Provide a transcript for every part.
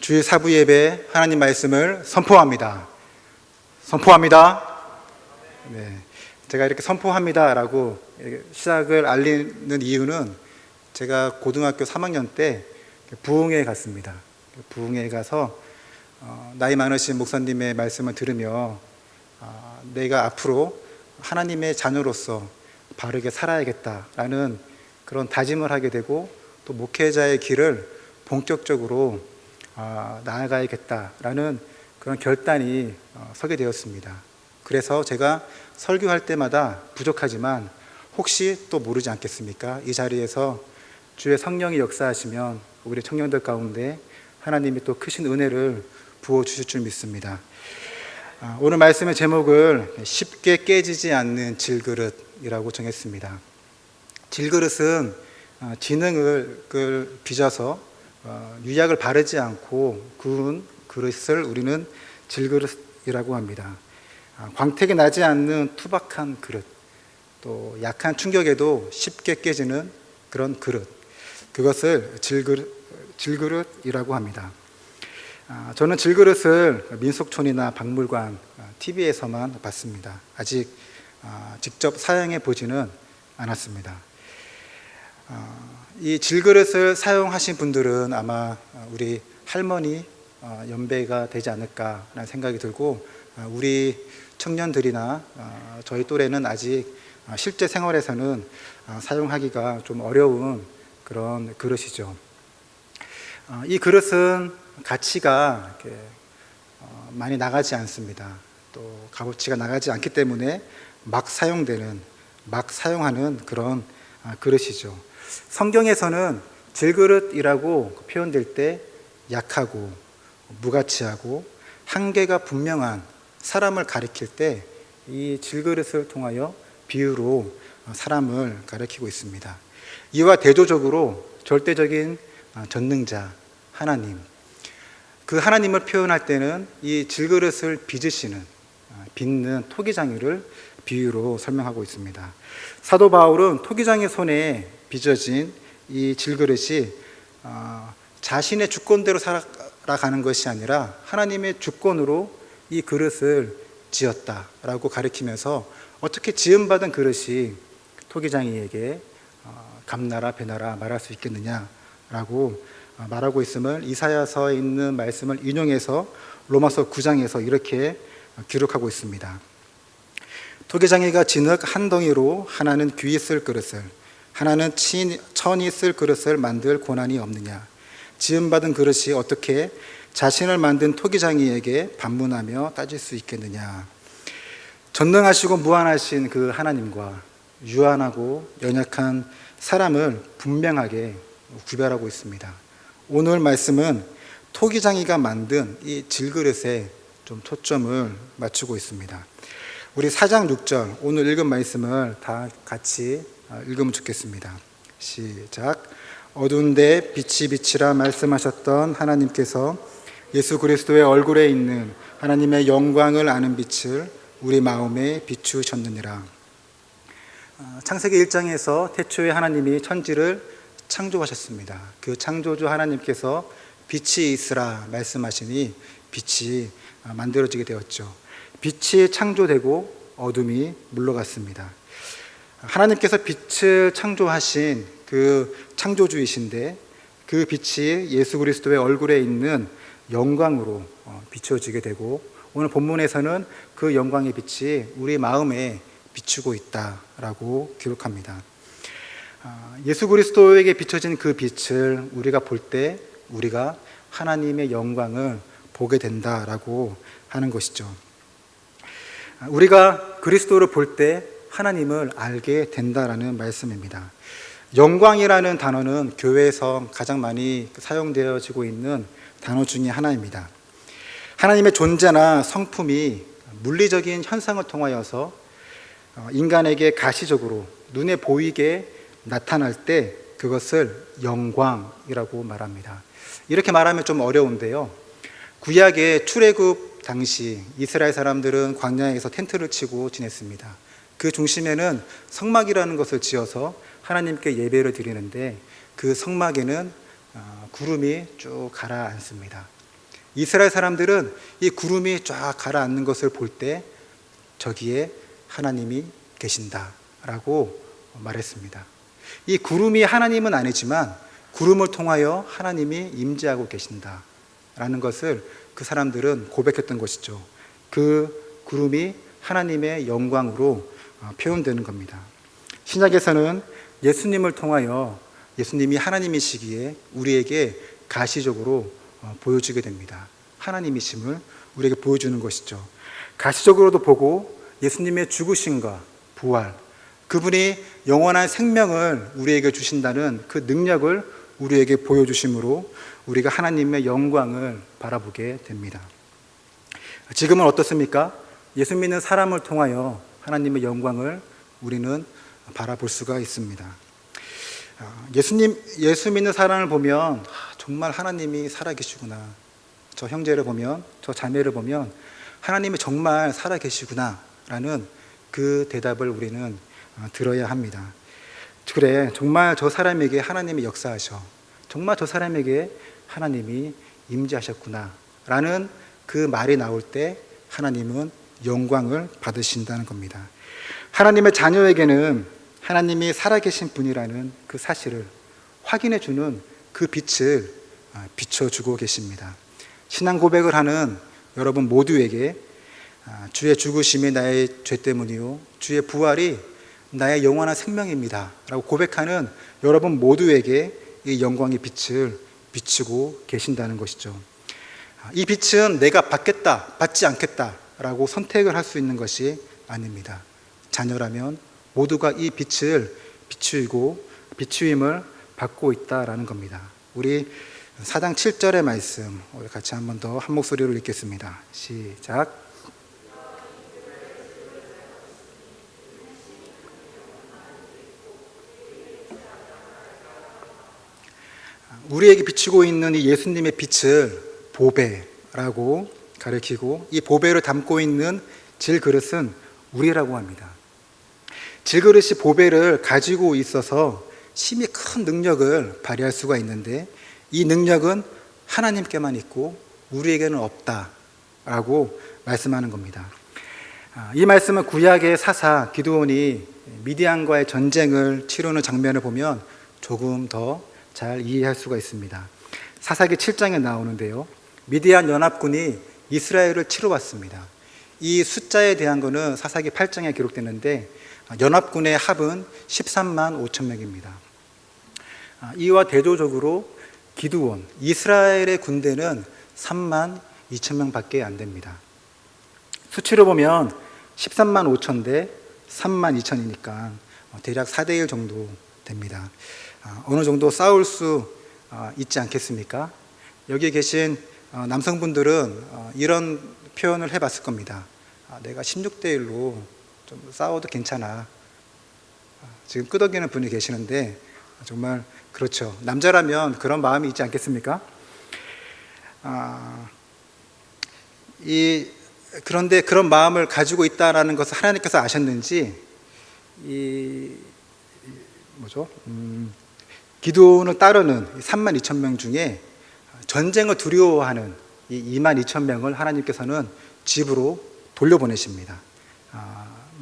주일 사부 예배 하나님 말씀을 선포합니다. 선포합니다. 네, 제가 이렇게 선포합니다라고 시작을 알리는 이유는 제가 고등학교 3학년 때 부흥회에 갔습니다. 부흥회에 가서 나이 많으신 목사님의 말씀을 들으며 내가 앞으로 하나님의 자녀로서 바르게 살아야겠다라는 그런 다짐을 하게 되고, 또 목회자의 길을 본격적으로 나아가야겠다라는 그런 결단이 서게 되었습니다. 그래서 제가 설교할 때마다 부족하지만 혹시 또 모르지 않겠습니까? 이 자리에서 주의 성령이 역사하시면 우리 청년들 가운데 하나님이 또 크신 은혜를 부어주실 줄 믿습니다. 오늘 말씀의 제목을 쉽게 깨지지 않는 질그릇이라고 정했습니다. 질그릇은 지능을 빚어서 유약을 바르지 않고 구운 그릇을 우리는 질그릇이라고 합니다. 광택이 나지 않는 투박한 그릇, 또 약한 충격에도 쉽게 깨지는 그런 그릇, 그것을 질그릇이라고 합니다. 저는 질그릇을 민속촌이나 박물관, TV에서만 봤습니다. 아직 직접 사용해 보지는 않았습니다. 이 질그릇을 사용하신 분들은 아마 우리 할머니 연배가 되지 않을까라는 생각이 들고, 우리 청년들이나 저희 또래는 아직 실제 생활에서는 사용하기가 좀 어려운 그런 그릇이죠. 이 그릇은 가치가 이렇게 많이 나가지 않습니다. 또 값어치가 나가지 않기 때문에 막 사용하는 그런 그릇이죠. 성경에서는 질그릇이라고 표현될 때 약하고 무가치하고 한계가 분명한 사람을 가리킬 때 이 질그릇을 통하여 비유로 사람을 가리키고 있습니다. 이와 대조적으로 절대적인 전능자 하나님, 그 하나님을 표현할 때는 이 질그릇을 빚는 토기장이를 비유로 설명하고 있습니다. 사도 바울은 토기장의 손에 빚어진 이 질그릇이 자신의 주권대로 살아가는 것이 아니라 하나님의 주권으로 이 그릇을 지었다라고 가리키면서 어떻게 지음받은 그릇이 토기장이에게 감나라 배나라 말할 수 있겠느냐라고 말하고 있음을 이사야서에 있는 말씀을 인용해서 로마서 9장에서 이렇게 기록하고 있습니다. 토기장이가 진흙 한 덩이로 하나는 귀히 쓸 그릇을, 하나는 천이 쓸 그릇을 만들 고난이 없느냐. 지음받은 그릇이 어떻게 자신을 만든 토기장이에게 반문하며 따질 수 있겠느냐. 전능하시고 무한하신 그 하나님과 유한하고 연약한 사람을 분명하게 구별하고 있습니다. 오늘 말씀은 토기장이가 만든 이 질그릇에 좀 초점을 맞추고 있습니다. 우리 4장 6절 오늘 읽은 말씀을 다 같이 읽으면 좋겠습니다. 시작. 어두운 데 빛이 비치라 말씀하셨던 하나님께서 예수 그리스도의 얼굴에 있는 하나님의 영광을 아는 빛을 우리 마음에 비추셨느니라. 창세기 1장에서 태초에 하나님이 천지를 창조하셨습니다. 그 창조주 하나님께서 빛이 있으라 말씀하시니 빛이 만들어지게 되었죠. 빛이 창조되고 어둠이 물러갔습니다. 하나님께서 빛을 창조하신 그 창조주이신데 그 빛이 예수 그리스도의 얼굴에 있는 영광으로 비춰지게 되고, 오늘 본문에서는 그 영광의 빛이 우리 마음에 비추고 있다라고 기록합니다. 예수 그리스도에게 비춰진 그 빛을 우리가 볼 때 우리가 하나님의 영광을 보게 된다라고 하는 것이죠. 우리가 그리스도를 볼 때 하나님을 알게 된다라는 말씀입니다. 영광이라는 단어는 교회에서 가장 많이 사용되어지고 있는 단어 중에 하나입니다. 하나님의 존재나 성품이 물리적인 현상을 통하여서 인간에게 가시적으로 눈에 보이게 나타날 때 그것을 영광이라고 말합니다. 이렇게 말하면 좀 어려운데요. 구약의 출애굽 당시 이스라엘 사람들은 광야에서 텐트를 치고 지냈습니다. 그 중심에는 성막이라는 것을 지어서 하나님께 예배를 드리는데, 그 성막에는 구름이 쭉 가라앉습니다. 이스라엘 사람들은 이 구름이 쫙 가라앉는 것을 볼 때 저기에 하나님이 계신다라고 말했습니다. 이 구름이 하나님은 아니지만 구름을 통하여 하나님이 임재하고 계신다라는 것을 그 사람들은 고백했던 것이죠. 그 구름이 하나님의 영광으로 표현되는 겁니다. 신약에서는 예수님을 통하여 예수님이 하나님이시기에 우리에게 가시적으로 보여주게 됩니다. 하나님이심을 우리에게 보여주는 것이죠. 가시적으로도 보고 예수님의 죽으심과 부활, 그분이 영원한 생명을 우리에게 주신다는 그 능력을 우리에게 보여주심으로 우리가 하나님의 영광을 바라보게 됩니다. 지금은 어떻습니까? 예수 믿는 사람을 통하여 하나님의 영광을 우리는 바라볼 수가 있습니다. 예수 믿는 사람을 보면 정말 하나님이 살아계시구나. 저 형제를 보면, 저 자매를 보면 하나님이 정말 살아계시구나 라는 그 대답을 우리는 들어야 합니다. 그래, 정말 저 사람에게 하나님이 역사하셔. 정말 저 사람에게 하나님이 임재하셨구나 라는 그 말이 나올 때 하나님은 영광을 받으신다는 겁니다. 하나님의 자녀에게는 하나님이 살아계신 분이라는 그 사실을 확인해 주는 그 빛을 비춰주고 계십니다. 신앙 고백을 하는 여러분 모두에게 주의 죽으심이 나의 죄 때문이요 주의 부활이 나의 영원한 생명입니다 라고 고백하는 여러분 모두에게 이 영광의 빛을 비추고 계신다는 것이죠. 이 빛은 내가 받겠다, 받지 않겠다 라고 선택을 할 수 있는 것이 아닙니다. 자녀라면 모두가 이 빛을 비추임을 받고 있다라는 겁니다. 우리 4장 7절의 말씀 우리 같이 한 번 더 한 목소리로 읽겠습니다. 시작. 우리에게 비추고 있는 이 예수님의 빛을 보배라고 가리키고 이 보배를 담고 있는 질그릇은 우리라고 합니다. 질그릇이 보배를 가지고 있어서 심히 큰 능력을 발휘할 수가 있는데 이 능력은 하나님께만 있고 우리에게는 없다라고 말씀하는 겁니다. 이 말씀은 구약의 사사 기드온이 미디안과의 전쟁을 치르는 장면을 보면 조금 더 잘 이해할 수가 있습니다. 사사기 7장에 나오는데요. 미디안 연합군이 이스라엘을 치러 왔습니다. 이 숫자에 대한 것은 사사기 8장에 기록되는데 연합군의 합은 13만 5천 명입니다. 이와 대조적으로 기드온, 이스라엘의 군대는 3만 2천 명밖에 안 됩니다. 수치로 보면 13만 5천 대 3만 2천이니까 대략 4대 1 정도 됩니다. 어느 정도 싸울 수 있지 않겠습니까? 여기 계신 남성분들은 이런 표현을 해봤을 겁니다. 내가 16대 1로 좀 싸워도 괜찮아. 지금 끄덕이는 분이 계시는데 정말 그렇죠. 남자라면 그런 마음이 있지 않겠습니까? 그런데 그런 마음을 가지고 있다라는 것을 하나님께서 아셨는지 기드온을 따르는 3만 2천 명 중에 전쟁을 두려워하는 이 2만 2천 명을 하나님께서는 집으로 돌려보내십니다.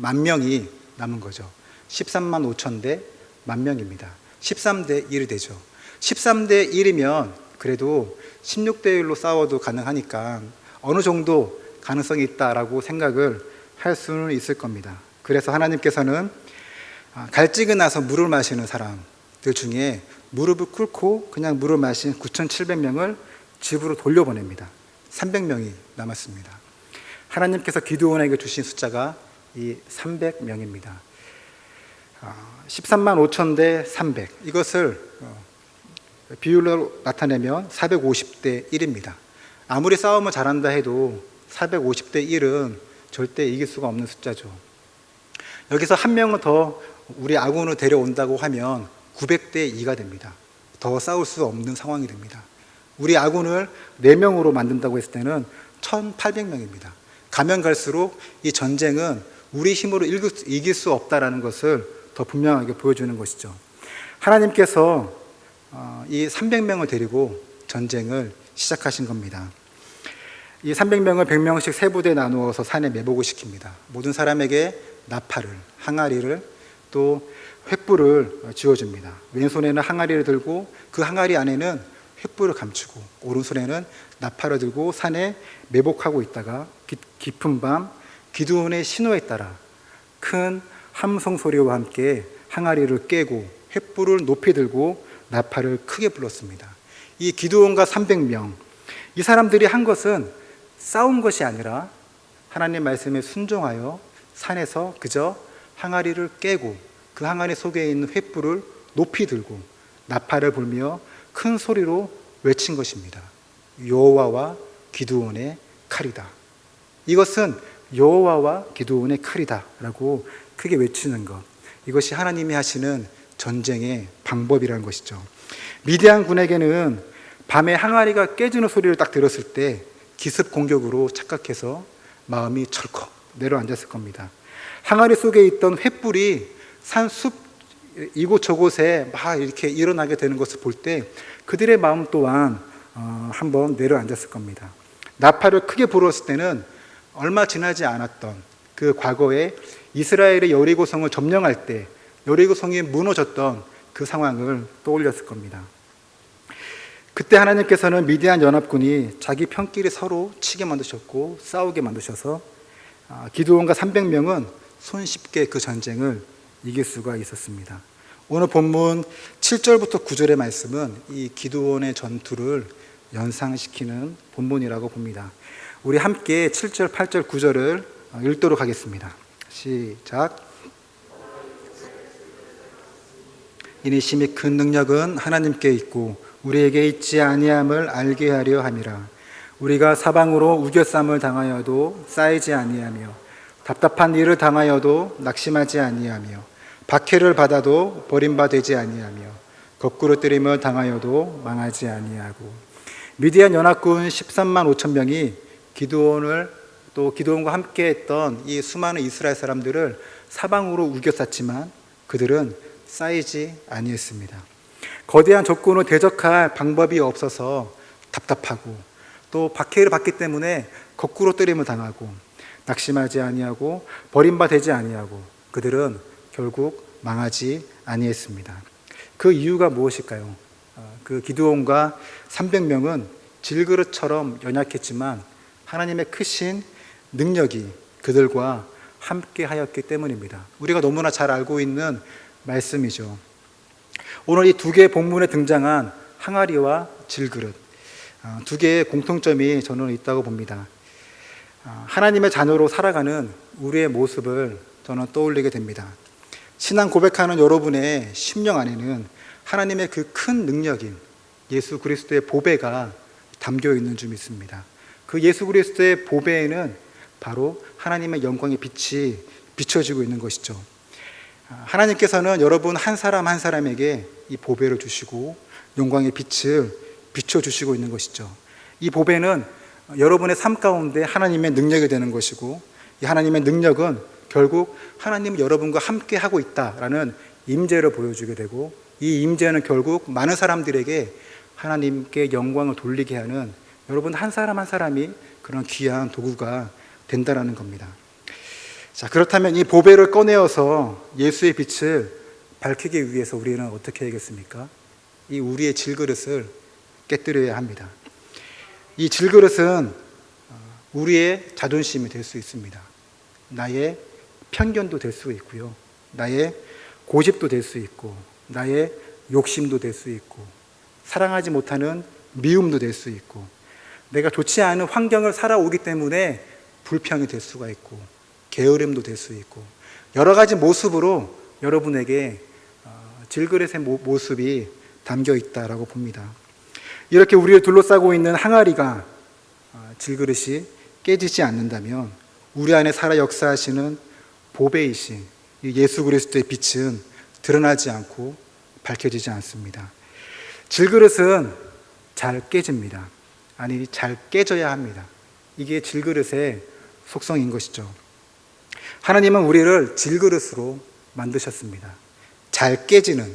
10,000명이 남은 거죠. 13만 5천 대 10,000명입니다. 13대 1이 되죠. 13대 1이면 그래도 16대 1로 싸워도 가능하니까 어느 정도 가능성이 있다라고 생각을 할 수는 있을 겁니다. 그래서 하나님께서는 갈증이 나서 물을 마시는 사람들 중에 무릎을 꿇고 그냥 물을 마신 9,700명을 집으로 돌려보냅니다. 300명이 남았습니다. 하나님께서 기드온에게 주신 숫자가 이 300명입니다. 13만 5천 대 300, 이것을 비율로 나타내면 450대 1입니다. 아무리 싸움을 잘한다 해도 450대 1은 절대 이길 수가 없는 숫자죠. 여기서 한 명은 더 우리 아군을 데려온다고 하면 900대 2가 됩니다. 더 싸울 수 없는 상황이 됩니다. 우리 아군을 4명으로 만든다고 했을 때는 1,800명입니다. 가면 갈수록 이 전쟁은 우리 힘으로 이길 수 없다라는 것을 더 분명하게 보여주는 것이죠. 하나님께서 이 300명을 데리고 전쟁을 시작하신 겁니다. 이 300명을 100명씩 세 부대에 나누어서 산에 매복을 시킵니다. 모든 사람에게 나팔을, 항아리를 또 횃불을 쥐어줍니다. 왼손에는 항아리를 들고 그 항아리 안에는 횃불을 감추고 오른손에는 나팔을 들고 산에 매복하고 있다가 깊은 밤 기드온의 신호에 따라 큰 함성 소리와 함께 항아리를 깨고 횃불을 높이 들고 나팔을 크게 불렀습니다. 이 기드온과 300명, 이 사람들이 한 것은 싸운 것이 아니라 하나님 말씀에 순종하여 산에서 그저 항아리를 깨고 그 항아리 속에 있는 횃불을 높이 들고 나팔을 불며 큰 소리로 외친 것입니다. 여호와와 기드온의 칼이다. 이것은 여호와와 기드온의 칼이다 라고 크게 외치는 것, 이것이 하나님이 하시는 전쟁의 방법이라는 것이죠. 미디안 군에게는 밤에 항아리가 깨지는 소리를 딱 들었을 때 기습 공격으로 착각해서 마음이 철컥 내려앉았을 겁니다. 항아리 속에 있던 횃불이 산숲 이곳저곳에 막 이렇게 일어나게 되는 것을 볼 때 그들의 마음 또한 한번 내려앉았을 겁니다. 나팔을 크게 불었을 때는 얼마 지나지 않았던 그 과거에 이스라엘의 여리고성을 점령할 때 여리고성이 무너졌던 그 상황을 떠올렸을 겁니다. 그때 하나님께서는 미디안 연합군이 자기 편끼리 서로 치게 만드셨고 싸우게 만드셔서 기드온과 300명은 손쉽게 그 전쟁을 이길 수가 있었습니다. 오늘 본문 7절부터 9절의 말씀은 이 기드온의 전투를 연상시키는 본문이라고 봅니다. 우리 함께 7절, 8절, 9절을 읽도록 하겠습니다. 시작. 이니 심히 큰 능력은 하나님께 있고 우리에게 있지 아니함을 알게 하려 함이라. 우리가 사방으로 우겨쌈을 당하여도 쌓이지 아니하며 답답한 일을 당하여도 낙심하지 아니하며 박해를 받아도 버림받지 아니하며 거꾸로 때림을 당하여도 망하지 아니하고. 미디안 연합군 13만 5천 명이 기드온과 함께 했던 이 수많은 이스라엘 사람들을 사방으로 우겨쌌지만 그들은 쌓이지 아니했습니다. 거대한 적군을 대적할 방법이 없어서 답답하고 또 박해를 받기 때문에 거꾸로 때림을 당하고 낙심하지 아니하고 버림받지 아니하고 그들은 결국 망하지 아니했습니다. 그 이유가 무엇일까요? 그 기드온과 300명은 질그릇처럼 연약했지만 하나님의 크신 능력이 그들과 함께 하였기 때문입니다. 우리가 너무나 잘 알고 있는 말씀이죠. 오늘 이 두 개의 본문에 등장한 항아리와 질그릇, 두 개의 공통점이 저는 있다고 봅니다. 하나님의 자녀로 살아가는 우리의 모습을 저는 떠올리게 됩니다. 신앙 고백하는 여러분의 심령 안에는 하나님의 그 큰 능력인 예수 그리스도의 보배가 담겨 있는 줄 믿습니다. 그 예수 그리스도의 보배에는 바로 하나님의 영광의 빛이 비춰지고 있는 것이죠. 하나님께서는 여러분 한 사람 한 사람에게 이 보배를 주시고 영광의 빛을 비춰주시고 있는 것이죠. 이 보배는 여러분의 삶 가운데 하나님의 능력이 되는 것이고 이 하나님의 능력은 결국 하나님은 여러분과 함께 하고 있다라는 임재를 보여주게 되고 이 임재는 결국 많은 사람들에게 하나님께 영광을 돌리게 하는 여러분 한 사람 한 사람이 그런 귀한 도구가 된다라는 겁니다. 자, 그렇다면 이 보배를 꺼내어서 예수의 빛을 밝히기 위해서 우리는 어떻게 해야겠습니까? 이 우리의 질그릇을 깨뜨려야 합니다. 이 질그릇은 우리의 자존심이 될 수 있습니다. 나의 편견도 될 수 있고요. 나의 고집도 될 수 있고 나의 욕심도 될 수 있고 사랑하지 못하는 미움도 될 수 있고 내가 좋지 않은 환경을 살아오기 때문에 불평이 될 수가 있고 게으름도 될 수 있고 여러 가지 모습으로 여러분에게 질그릇의 모습이 담겨 있다라고 봅니다. 이렇게 우리를 둘러싸고 있는 항아리가 질그릇이 깨지지 않는다면 우리 안에 살아 역사하시는 보배이신 예수 그리스도의 빛은 드러나지 않고 밝혀지지 않습니다. 질그릇은 잘 깨집니다. 아니, 잘 깨져야 합니다. 이게 질그릇의 속성인 것이죠. 하나님은 우리를 질그릇으로 만드셨습니다. 잘 깨지는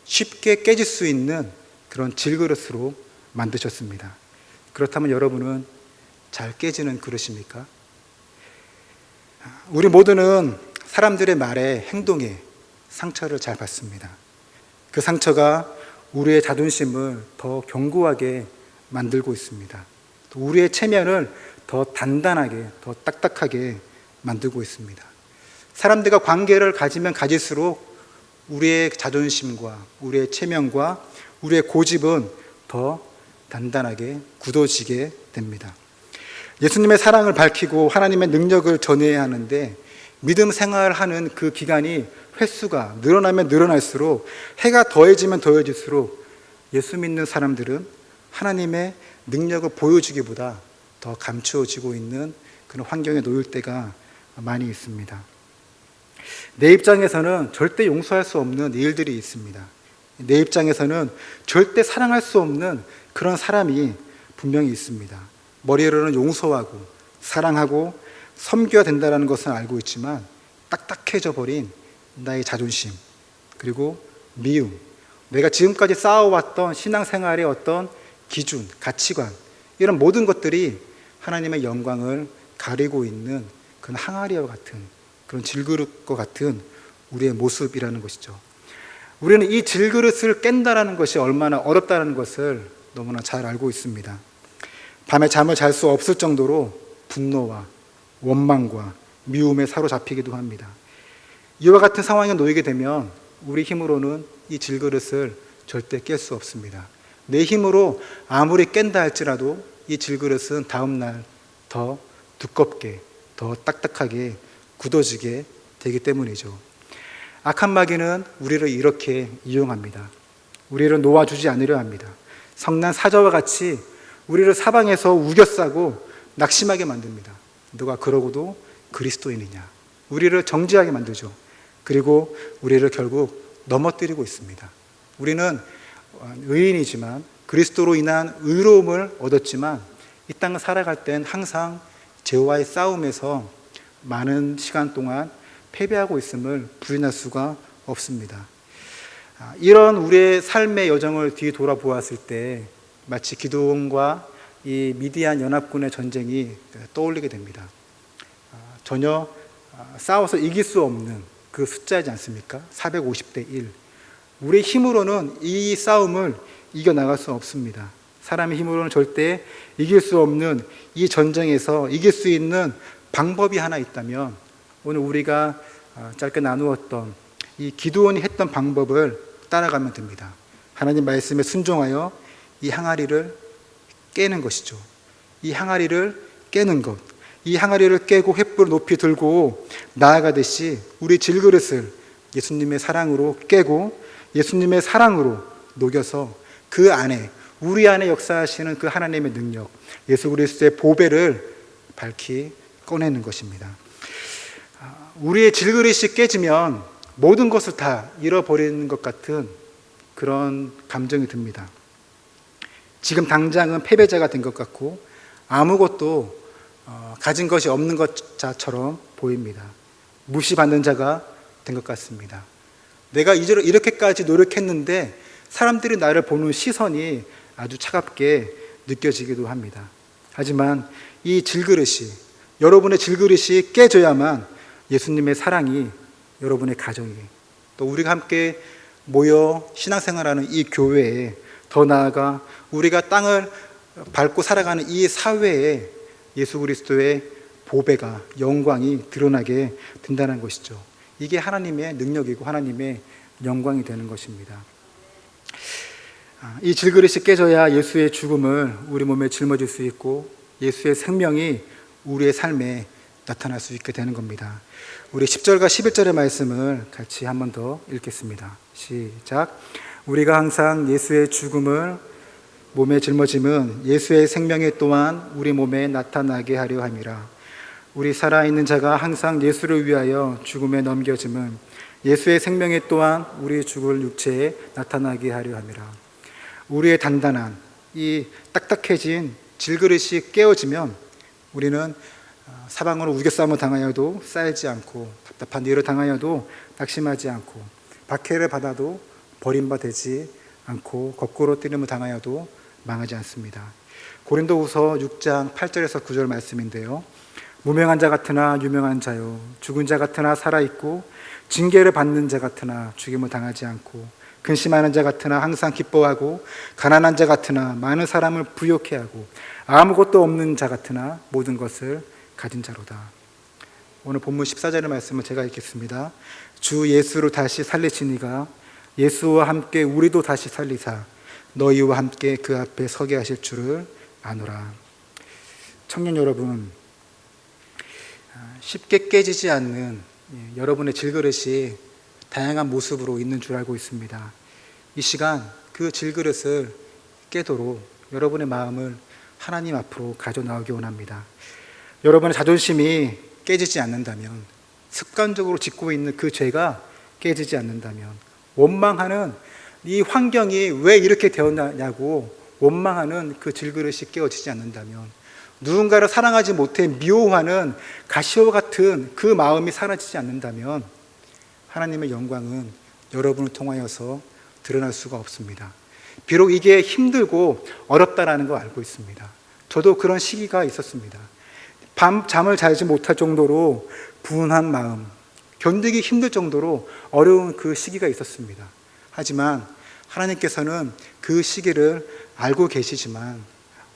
쉽게 깨질 수 있는 그런 질그릇으로 만드셨습니다. 그렇다면 여러분은 잘 깨지는 그릇입니까? 우리 모두는 사람들의 말에, 행동에 상처를 잘 받습니다. 그 상처가 우리의 자존심을 더 견고하게 만들고 있습니다. 또 우리의 체면을 더 단단하게, 더 딱딱하게 만들고 있습니다. 사람들과 관계를 가지면 가질수록 우리의 자존심과 우리의 체면과 우리의 고집은 더 단단하게 굳어지게 됩니다. 예수님의 사랑을 밝히고 하나님의 능력을 전해야 하는데 믿음 생활하는 그 기간이 횟수가 늘어나면 늘어날수록, 해가 더해지면 더해질수록 예수 믿는 사람들은 하나님의 능력을 보여주기보다 더 감추어지고 있는 그런 환경에 놓일 때가 많이 있습니다. 내 입장에서는 절대 용서할 수 없는 일들이 있습니다. 내 입장에서는 절대 사랑할 수 없는 그런 사람이 분명히 있습니다. 머리로는 용서하고 사랑하고 섬겨야 된다는 것은 알고 있지만 딱딱해져 버린 나의 자존심, 그리고 미움, 내가 지금까지 쌓아왔던 신앙생활의 어떤 기준, 가치관, 이런 모든 것들이 하나님의 영광을 가리고 있는 그런 항아리와 같은, 그런 질그릇과 같은 우리의 모습이라는 것이죠. 우리는 이 질그릇을 깬다는 것이 얼마나 어렵다는 것을 너무나 잘 알고 있습니다. 밤에 잠을 잘 수 없을 정도로 분노와 원망과 미움에 사로잡히기도 합니다. 이와 같은 상황에 놓이게 되면 우리 힘으로는 이 질그릇을 절대 깰 수 없습니다. 내 힘으로 아무리 깬다 할지라도 이 질그릇은 다음날 더 두껍게, 더 딱딱하게 굳어지게 되기 때문이죠. 악한 마귀는 우리를 이렇게 이용합니다. 우리를 놓아주지 않으려 합니다. 성난 사자와 같이 우리를 사방에서 우겨싸고 낙심하게 만듭니다. 너가 그러고도 그리스도인이냐? 우리를 정죄하게 만들죠. 그리고 우리를 결국 넘어뜨리고 있습니다. 우리는 의인이지만, 그리스도로 인한 의로움을 얻었지만 이 땅을 살아갈 땐 항상 죄와의 싸움에서 많은 시간 동안 패배하고 있음을 부인할 수가 없습니다. 이런 우리의 삶의 여정을 뒤돌아보았을 때 마치 기드온과 이 미디안 연합군의 전쟁이 떠올리게 됩니다. 전혀 싸워서 이길 수 없는 그 숫자이지 않습니까? 450대 1. 우리의 힘으로는 이 싸움을 이겨나갈 수 없습니다. 사람의 힘으로는 절대 이길 수 없는 이 전쟁에서 이길 수 있는 방법이 하나 있다면, 오늘 우리가 짧게 나누었던 이 기드온이 했던 방법을 따라가면 됩니다. 하나님 말씀에 순종하여 이 항아리를 깨는 것이죠. 이 항아리를 깨는 것, 이 항아리를 깨고 횃불을 높이 들고 나아가듯이 우리 질그릇을 예수님의 사랑으로 깨고 예수님의 사랑으로 녹여서 그 안에, 우리 안에 역사하시는 그 하나님의 능력, 예수 그리스도의 보배를 밝히 꺼내는 것입니다. 우리의 질그릇이 깨지면 모든 것을 다 잃어버리는 것 같은 그런 감정이 듭니다. 지금 당장은 패배자가 된 것 같고 아무것도 가진 것이 없는 것처럼 보입니다. 무시받는 자가 된 것 같습니다. 내가 이렇게까지 노력했는데 사람들이 나를 보는 시선이 아주 차갑게 느껴지기도 합니다. 하지만 이 질그릇이, 여러분의 질그릇이 깨져야만 예수님의 사랑이 여러분의 가정에, 또 우리가 함께 모여 신앙생활하는 이 교회에, 더 나아가 우리가 땅을 밟고 살아가는 이 사회에 예수 그리스도의 보배가, 영광이 드러나게 된다는 것이죠. 이게 하나님의 능력이고 하나님의 영광이 되는 것입니다. 이 질그릇이 깨져야 예수의 죽음을 우리 몸에 짊어질 수 있고 예수의 생명이 우리의 삶에 나타날 수 있게 되는 겁니다. 우리 10절과 11절의 말씀을 같이 한 번 더 읽겠습니다. 시작. 우리가 항상 예수의 죽음을 몸에 짊어짐은 예수의 생명이 또한 우리 몸에 나타나게 하려 함이라. 우리 살아있는 자가 항상 예수를 위하여 죽음에 넘겨짐은 예수의 생명이 또한 우리 죽을 육체에 나타나게 하려 함이라. 우리의 단단한 이 딱딱해진 질그릇이 깨어지면 우리는 사방으로 우겨싸움을 당하여도 쌓이지 않고, 답답한 일을 당하여도 낙심하지 않고, 박해를 받아도 버림받지 않고 거꾸로 뜨림을 당하여도 망하지 않습니다. 고린도후서 6장 8절에서 9절 말씀인데요. 무명한 자 같으나 유명한 자요, 죽은 자 같으나 살아있고 징계를 받는 자 같으나 죽임을 당하지 않고 근심하는 자 같으나 항상 기뻐하고 가난한 자 같으나 많은 사람을 부욕해 하고 아무것도 없는 자 같으나 모든 것을 가진 자로다. 오늘 본문 14절의 말씀을 제가 읽겠습니다. 주 예수를 다시 살리시니가 예수와 함께 우리도 다시 살리사 너희와 함께 그 앞에 서게 하실 줄을 아노라. 청년 여러분, 쉽게 깨지지 않는 여러분의 질그릇이 다양한 모습으로 있는 줄 알고 있습니다. 이 시간 그 질그릇을 깨도록 여러분의 마음을 하나님 앞으로 가져 나오기 원합니다. 여러분의 자존심이 깨지지 않는다면, 습관적으로 짓고 있는 그 죄가 깨지지 않는다면, 원망하는 이 환경이 왜 이렇게 되었냐고 원망하는 그 질그릇이 깨어지지 않는다면, 누군가를 사랑하지 못해 미워하는 가시와 같은 그 마음이 사라지지 않는다면 하나님의 영광은 여러분을 통하여서 드러날 수가 없습니다. 비록 이게 힘들고 어렵다라는 걸 알고 있습니다. 저도 그런 시기가 있었습니다. 밤 잠을 자지 못할 정도로 분한 마음, 견디기 힘들 정도로 어려운 그 시기가 있었습니다. 하지만 하나님께서는 그 시기를 알고 계시지만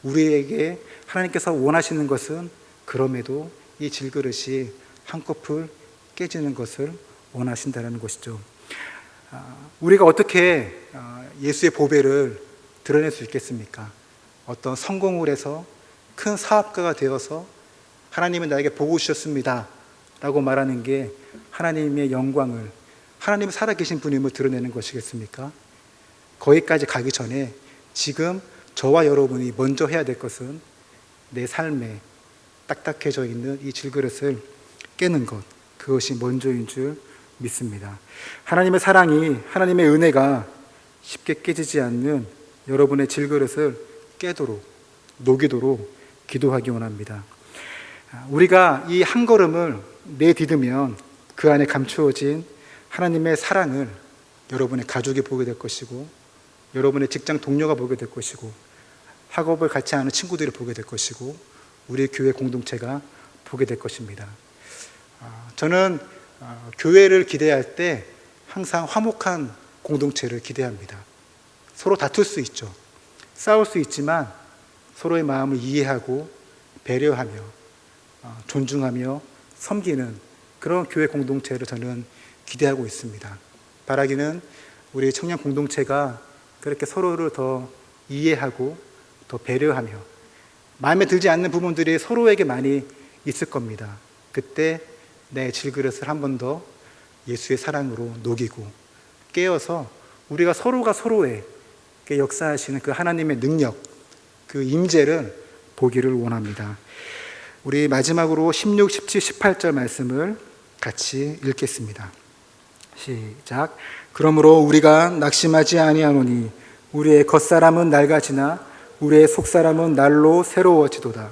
우리에게 하나님께서 원하시는 것은 그럼에도 이 질그릇이 한꺼풀 깨지는 것을 원하신다는 것이죠. 우리가 어떻게 예수의 보배를 드러낼 수 있겠습니까? 어떤 성공을 해서 큰 사업가가 되어서 하나님은 나에게 복을 주셨습니다 라고 말하는 게 하나님의 영광을, 하나님이 살아계신 분임을 드러내는 것이겠습니까? 거기까지 가기 전에 지금 저와 여러분이 먼저 해야 될 것은 내 삶에 딱딱해져 있는 이 질그릇을 깨는 것, 그것이 먼저인 줄 믿습니다. 하나님의 사랑이, 하나님의 은혜가 쉽게 깨지지 않는 여러분의 질그릇을 깨도록, 녹이도록 기도하기 원합니다. 우리가 이 한 걸음을 내디디면 그 안에 감추어진 하나님의 사랑을 여러분의 가족이 보게 될 것이고, 여러분의 직장 동료가 보게 될 것이고, 학업을 같이 하는 친구들이 보게 될 것이고, 우리 교회 공동체가 보게 될 것입니다. 저는 교회를 기대할 때 항상 화목한 공동체를 기대합니다. 서로 다툴 수 있죠. 싸울 수 있지만 서로의 마음을 이해하고 배려하며 존중하며 섬기는 그런 교회 공동체를 저는 기대하고 있습니다. 바라기는 우리 청년 공동체가 그렇게 서로를 더 이해하고 더 배려하며, 마음에 들지 않는 부분들이 서로에게 많이 있을 겁니다. 그때 내 질그릇을 한 번 더 예수의 사랑으로 녹이고 깨어서 우리가 서로가 서로의 역사하시는 그 하나님의 능력, 그 임재를 보기를 원합니다. 우리 마지막으로 16, 17, 18절 말씀을 같이 읽겠습니다. 시작. 그러므로 우리가 낙심하지 아니하노니 우리의 겉사람은 낡아지나 우리의 속사람은 날로 새로워지도다.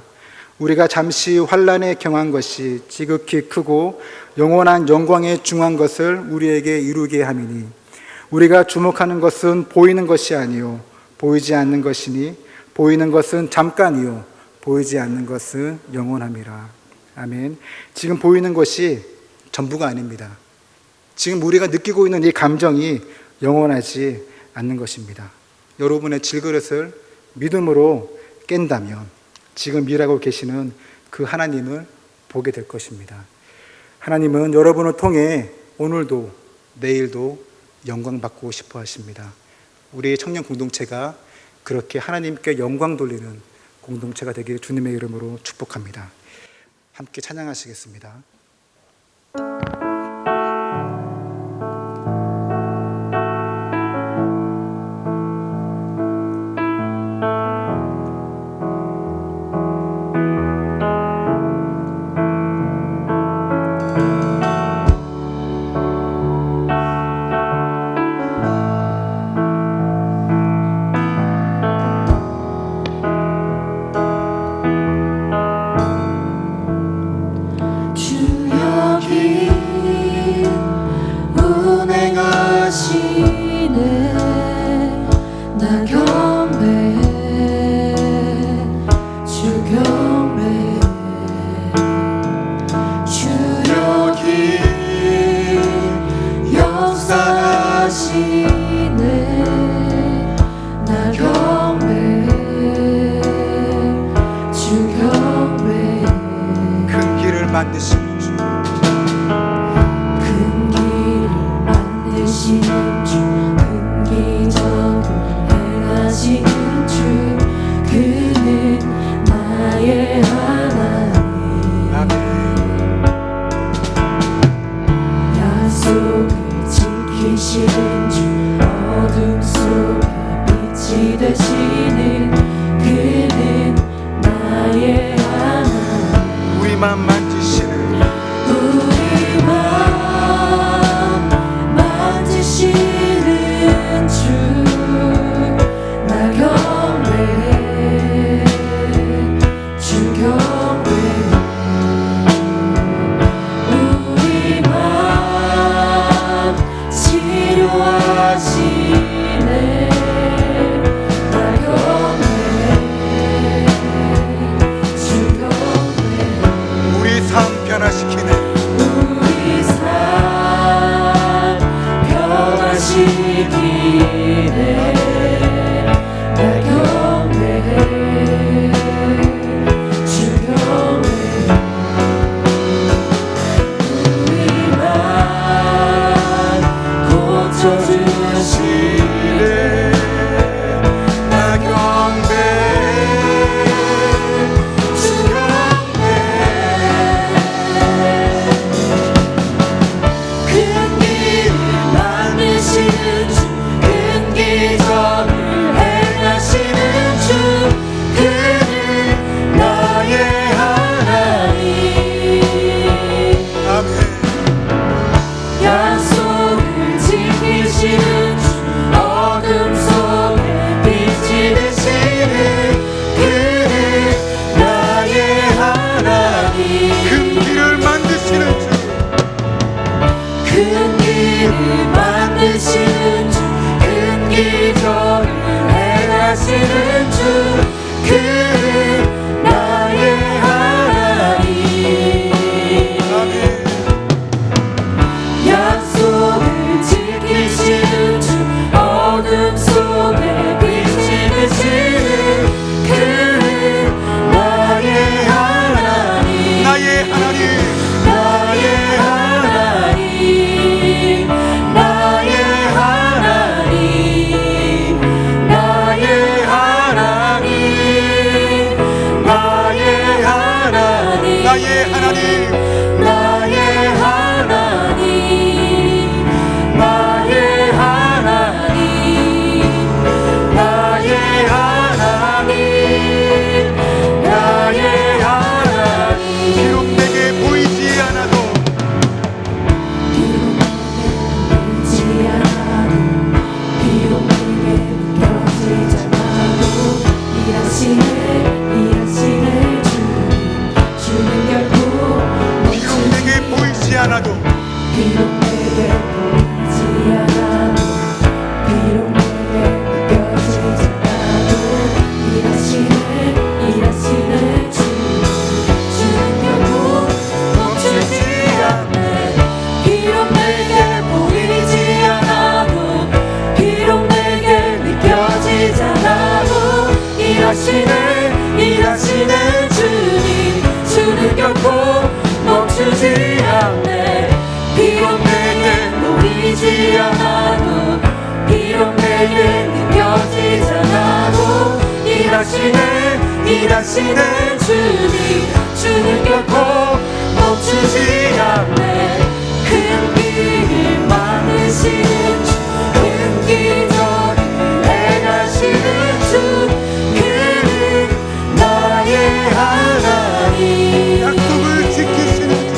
우리가 잠시 환난에 경한 것이 지극히 크고 영원한 영광에 중한 것을 우리에게 이루게 함이니 우리가 주목하는 것은 보이는 것이 아니요 보이지 않는 것이니 보이는 것은 잠깐이요 보이지 않는 것은 영원함이라. 아멘. 지금 보이는 것이 전부가 아닙니다. 지금 우리가 느끼고 있는 이 감정이 영원하지 않는 것입니다. 여러분의 질그릇을 믿음으로 깬다면 지금 일하고 계시는 그 하나님을 보게 될 것입니다. 하나님은 여러분을 통해 오늘도 내일도 영광받고 싶어 하십니다. 우리 청년 공동체가 그렇게 하나님께 영광 돌리는 공동체가 되기를 주님의 이름으로 축복합니다. 함께 찬양하시겠습니다. 주 여기 만드시는 주, 큰 길을 만드시는 주, 큰 기적을 행하시는 주, 그는 나의 하나님. 약속을 지키시는 주, 어둠 속에 빛이 되시는 그는 나의 하나님. 우리 맘 만지시는, 우리 맘 만지시는 주, 나 경배해, 주 경배해. 우리 맘 치료하시네, 나 경배해, 주 경배해. 우리 삶 변화시키는, 우리 삶 변화시키네, 나 경배해, 주 경배해. 우리 맘 고쳐주시네, 나 경배해, 주 큰 길을 만드시는 주, 큰 기적을 행하시는 주, 그는 나의 하나님. 아멘. 약속을 지키시는 주, 어둠 속에 빛이 되시는 그는 나의 하나님. 큰 길을 만드시는 주, 큰 길을 만드시는 주, 큰 기적을 행하시는 주, 그는 나의 하나님. 아멘. 약속을 지키시는 주, 어둠 속에 빛이 되시는 그는 나의 하나님. 나의 하나님, 나의 하나님, 나의 하나님, 나의 하나님, 나의 하나님, 나의 하나님, 나의 하나님, 나의 하나님, 나의 하나님, 나의 하나님. 비록 내게 보이지 않아도, 비록 내게 느껴지지 않아도 일하시네 주는 결코 비록 내게 보이지 않아도, 비록 내게 보이지 않아도, 비록 내게 느껴지지 않아도 일하시네 주는 결코 멈추지 않네. 비록 내게 보이지 않아도, 비록 내게 느껴지지 않아도 일하시네 주는 결코 멈추지 않네. 비록 내게 보이지 않아도, 비록 내게 느껴지지 않아도 일하시네 주는 결코 멈추지 않네. 큰 길을 만드시는 주, 큰 기적을 행하시는 주, 그는 나의 하나님. 약속을 지키시는 주,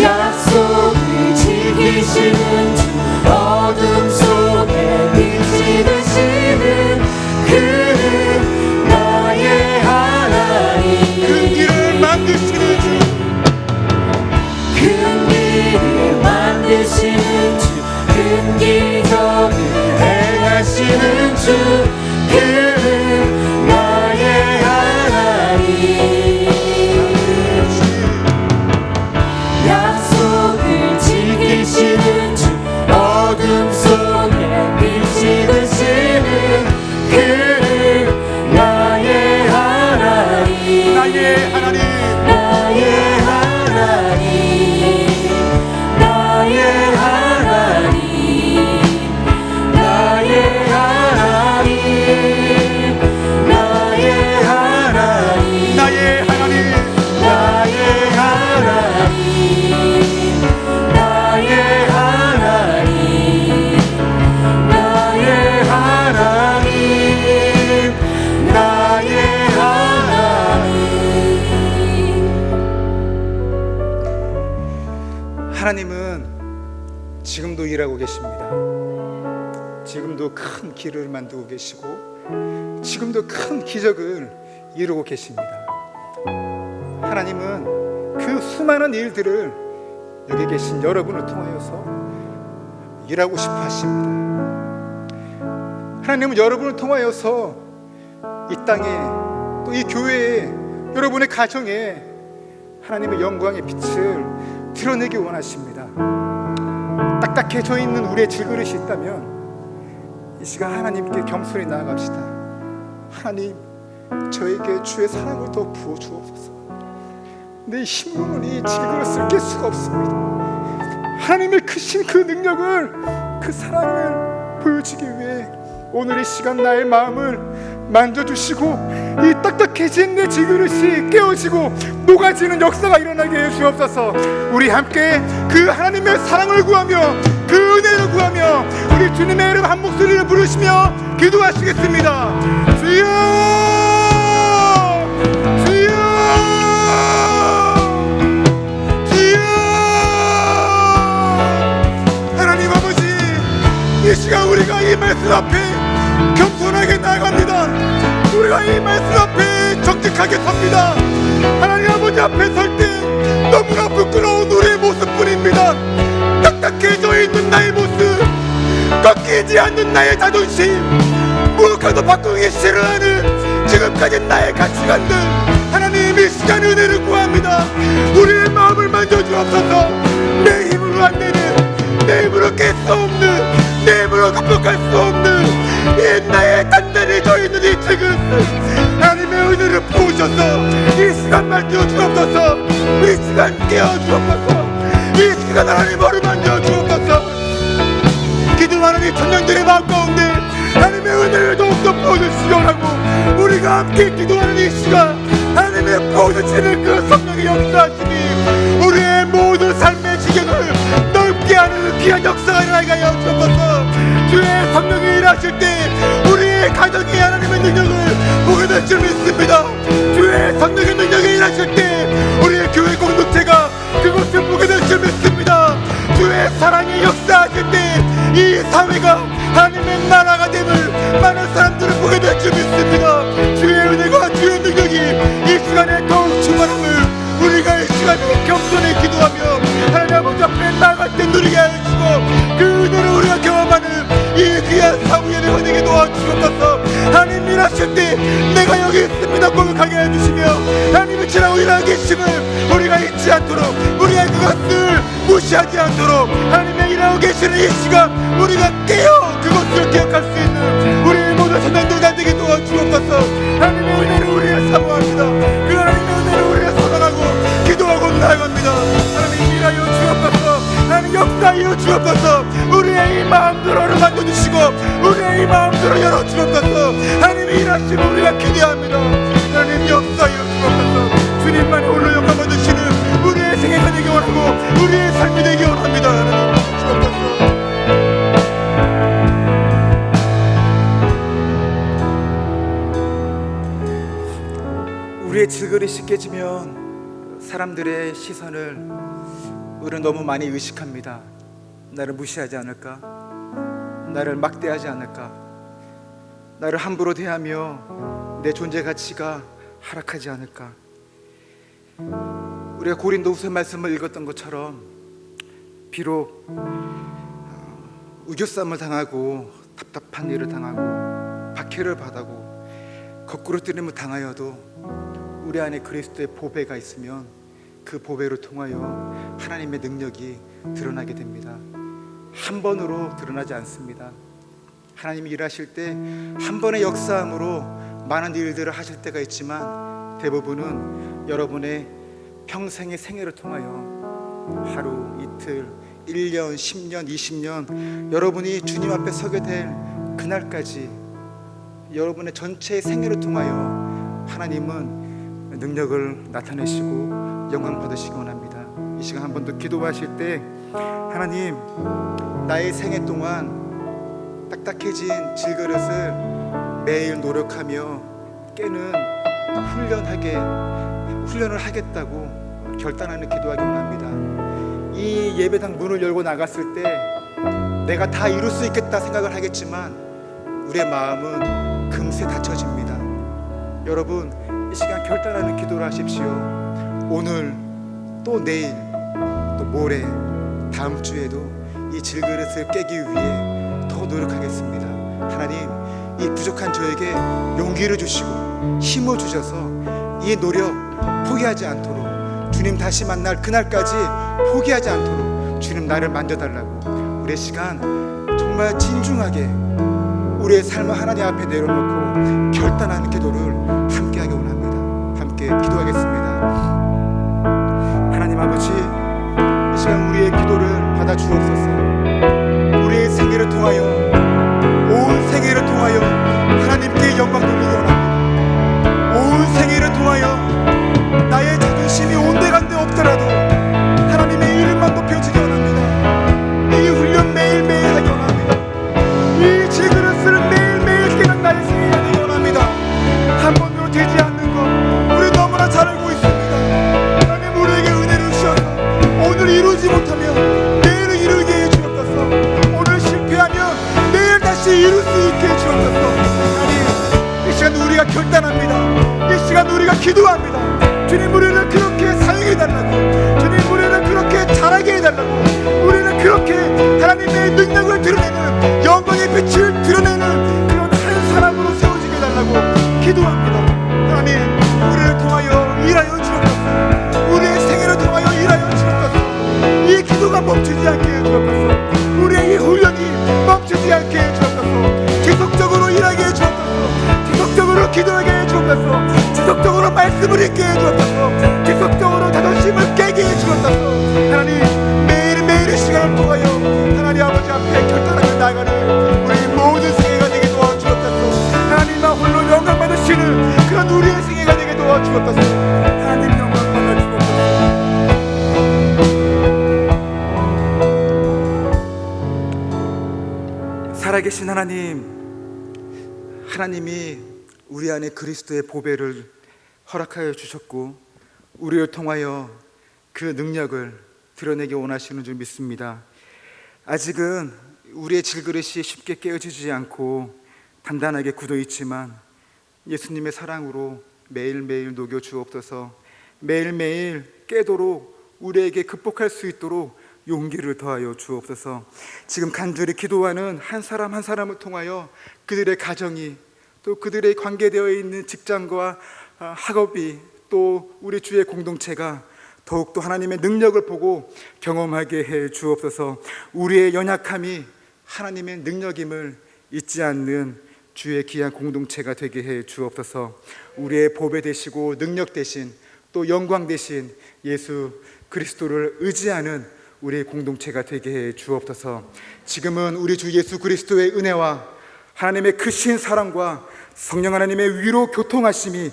약속을 지키시는 주, 어둠 속에 빛이 되시는 그는 나의 하나님. 큰 길을 만드시는 주, 나의 하나님, 나의 하나님, 나의 하나님, 나의 하나님, 나의 하나님, 나의 하나님, 나의 하나님, 나의 하나님, 나의 하나님, 나의 하나님. 하나님은 지금도 일하고 계십니다. 지금도 큰 길을 만들고 계시고 지금도 큰 기적을 이루고 계십니다. 하나님은 그 수많은 일들을 여기 계신 여러분을 통하여서 일하고 싶어 하십니다. 하나님은 여러분을 통하여서 이 땅에 또 이 교회에 여러분의 가정에 하나님의 영광의 빛을 드러내기 원하십니다. 딱딱해져 있는 우리의 질그릇이 있다면 이 시간 하나님께 겸손히 나아갑시다. 하나님, 저에게 주의 사랑을 더 부어 주옵소서. 내 힘으로는 이 질그릇을 깰 수가 없습니다. 하나님의 크신 그 능력을, 그 사랑을 보여주기 위해 오늘 이 시간 나의 마음을 만져주시고 이 딱딱해진 내 질그릇이 깨어지고 녹아지는 역사가 일어나게 해주옵소서. 우리 함께 그 하나님의 사랑을 구하며 그 은혜를 구하며 우리 주님의 이름 한 목소리를 부르시며 기도하시겠습니다. 주여, 주여, 주여. 하나님 아버지, 이 시간 우리가 이 말씀 앞에 겸손하게 나아갑니다. 우리가 이 말씀 앞에 정직하게 섭니다. 하나님 아버지 앞에 설 때 너무나 부끄러운 우리의 모습뿐입니다. 딱딱해져 있는 나의 모습, 꺾이지 않는 나의 자존심, 무엇과도 바꾸기 싫어하는 지금까지 나의 가치관들, 하나님 이 시간 은혜를 구합니다. 우리의 마음을 만져주옵소서. 내 힘으로 안 되는, 내 힘으로 깰 수 없는, 내 힘으로 극복할 수 없는 이 나의 단단해져 있는 이 질그릇, 하나님의 은혜를 부으셔서 이 시간 만져주옵소서. 이 시간 깨워주옵소서. 이 시간 하나님 어루만져 주옵소서. 기도하는 이 천년들의 마음 가운데 하나님의 은혜를 더욱더 부어주시기 원하고 우리가 함께 기도하는 이 시간 하나님의 부어주시는 그 성령의 역사하심이 우리의 모든 삶의 지경을 넓게 하는 귀한 역사가 일어나게 하여 주옵소서. 주의 성령이 일하실 때 우리의 가정이 하나님의 능력을 보게 될 줄 믿습니다. 주의 성령의 능력이 일하실 때 우리의 교회 공동체가 그것을 보게 될 줄 믿습니다. 주의 사랑이 역사하실 때 이 사회가 하나님의 나라가 됨을 많은 사람들을 보게 될 줄 믿습니다. 주의 은혜가 주의 능력이 이 시간에 더욱 충만함을 우리가 이 시간에 겸손히 기도하며 하나님 아버지 앞에 나아갈 때 누리게 하시고 그 은혜를 우리가 경험하는 이 귀한 사후에 되게 도와주옵소서. 하나님 일하실 때 내가 여기 있습니다 고백하게 해주시며 하나님의 지나고 일하고 계심을 우리가 잊지 않도록 우리의 그것을 무시하지 않도록 하나님의 일하고 계시는 이 시간 우리가 깨어 그것을 기억할 수 있는 우리의 모든 선생들 되게 도와주옵소서. 하나님의 은혜를 우리가 사모합니다. 그 하나님의 은혜를 우리가 사랑하고 기도하고 나아갑니다. 하나님 일하여 주옵소서. 하나님 역사하여 주옵소서. 우리의 이 마음들을 만져주시고 우리의 이 마음들을 열어주옵소서. 하나님이 일하시면 우리가 기대합니다. 하나님 역사하여 주옵소서. 주님만이 홀로 영광 받으시는 우리의 생애가 되기 원하고 우리의 삶이 되기 원합니다. 하나님 주옵소서. 우리의 질그릇이 깨지면 사람들의 시선을 우리는 너무 많이 의식합니다. 나를 무시하지 않을까? 나를 막대하지 않을까? 나를 함부로 대하며 내 존재 가치가 하락하지 않을까? 우리가 고린도후서 말씀을 읽었던 것처럼 비록 우겨쌈을 당하고 답답한 일을 당하고 박해를 받고 거꾸로 뜨림을 당하여도 우리 안에 그리스도의 보배가 있으면 그 보배를 통하여 하나님의 능력이 드러나게 됩니다. 한 번으로 드러나지 않습니다. 하나님이 일하실 때 한 번의 역사함으로 많은 일들을 하실 때가 있지만 대부분은 여러분의 평생의 생애를 통하여 하루, 이틀, 1년, 10년, 20년 여러분이 주님 앞에 서게 될 그날까지 여러분의 전체의 생애를 통하여 하나님은 능력을 나타내시고 영광 받으시기 원합니다. 이 시간 한 번 더 기도하실 때 하나님, 나의 생애 동안 딱딱해진 질그릇을 매일 노력하며 깨는 훈련을 하겠다고 결단하는 기도하기 원합니다. 이 예배당 문을 열고 나갔을 때 내가 다 이룰 수 있겠다 생각을 하겠지만 우리의 마음은 금세 닫혀집니다. 여러분, 이 시간 결단하는 기도를 하십시오. 오늘 또 내일 또 모레 다음 주에도 이 질그릇을 깨기 위해 더 노력하겠습니다. 하나님, 이 부족한 저에게 용기를 주시고 힘을 주셔서 이 노력 포기하지 않도록, 주님 다시 만날 그날까지 포기하지 않도록 주님 나를 만져달라고 우리의 시간 정말 진중하게 우리의 삶을 하나님 앞에 내려놓고 결단하는 기도를 함께하기 원합니다. 함께 기도하겠습니다. 하나님 아버지, 이 시간 우리의 기도를 받아 주옵소서. 우리의 생애를 통하여, 온 생애를 통하여 하나님께 영광 돌리기 원합니다. 온 생애를 통하여 나의 자존심이 온데간데 없더라도 하나님의 이름만 높여주기 원합니다. 이 훈련 매일매일 하기 원합니다. 이 질그릇을 매일매일 깨는 나의 생애가 되기 원합니다. 한 번으로 되지 않는 것 우리 너무나 잘 알고 있습니다. 하나님, 우리에게 은혜를 주셔서 오늘 이루지 못하면 내일을 이루게 해 주옵소서. 오늘 실패하면 내일 다시 이룰 수 있게 해 주옵소서. 하나님, 이 시간 우리가 결단합니다. 이 시간 우리가 기도합니다. 주님, 우리를 그렇게 사용해달라고, 주님 우리를 그렇게 잘하게 해달라고, 우리는 그렇게 하나님의 능력을 드러내는, 영광의 빛을 드러내는 그런 한 사람으로 세워지게 해달라고 기도합니다. 하나님, 우리를 통하여 일하여 주옵소서. 우리의 생애를 통하여 일하여 주옵소서. 이 기도가 멈추지 않게 해 주옵소서. 우리의 이 훈련이 멈추지 않게 해 주옵소서. 지속적으로 일하게 해 주옵소서. 지속적으로 기도하게 해 주옵소서. 지속적으로 말씀을 읽게 해 주옵소서. 지속적으로 자존심을 깨게 해 주옵소서. 하나님, 매일매일의 시간을 통하여 하나님 아버지 앞에 결단하며 나가는 우리 모든 생애가 되게 도와주옵소서. 하나님만 홀로 영광 받으시는 그런 우리의 생애가 되게 도와주옵소서. 하나님 영광 받아주옵소서. 살아계신 하나님, 하나님이 우리 안에 그리스도의 보배를 허락하여 주셨고 우리를 통하여 그 능력을 드러내기 원하시는 줄 믿습니다. 아직은 우리의 질그릇이 쉽게 깨어지지 않고 단단하게 굳어 있지만 예수님의 사랑으로 매일매일 녹여 주옵소서. 매일매일 깨도록 우리에게 극복할 수 있도록 용기를 더하여 주옵소서. 지금 간절히 기도하는 한 사람 한 사람을 통하여 그들의 가정이, 또 그들의 관계되어 있는 직장과 학업이, 또 우리 주의 공동체가 더욱더 하나님의 능력을 보고 경험하게 해 주옵소서. 우리의 연약함이 하나님의 능력임을 잊지 않는 주의 귀한 공동체가 되게 해 주옵소서. 우리의 보배 되시고 능력 되신, 또 영광 되신 예수 그리스도를 의지하는 우리의 공동체가 되게 해 주옵소서. 지금은 우리 주 예수 그리스도의 은혜와 하나님의 크신 사랑과 성령 하나님의 위로 교통하심이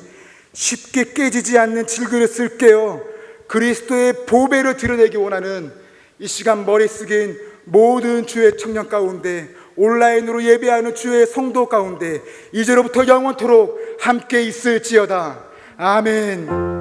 쉽게 깨지지 않는 질그릇을 깨어 그리스도의 보배를 드러내기 원하는 이 시간 머리 숙인 모든 주의 청년 가운데, 온라인으로 예배하는 주의 성도 가운데 이제로부터 영원토록 함께 있을지어다. 아멘.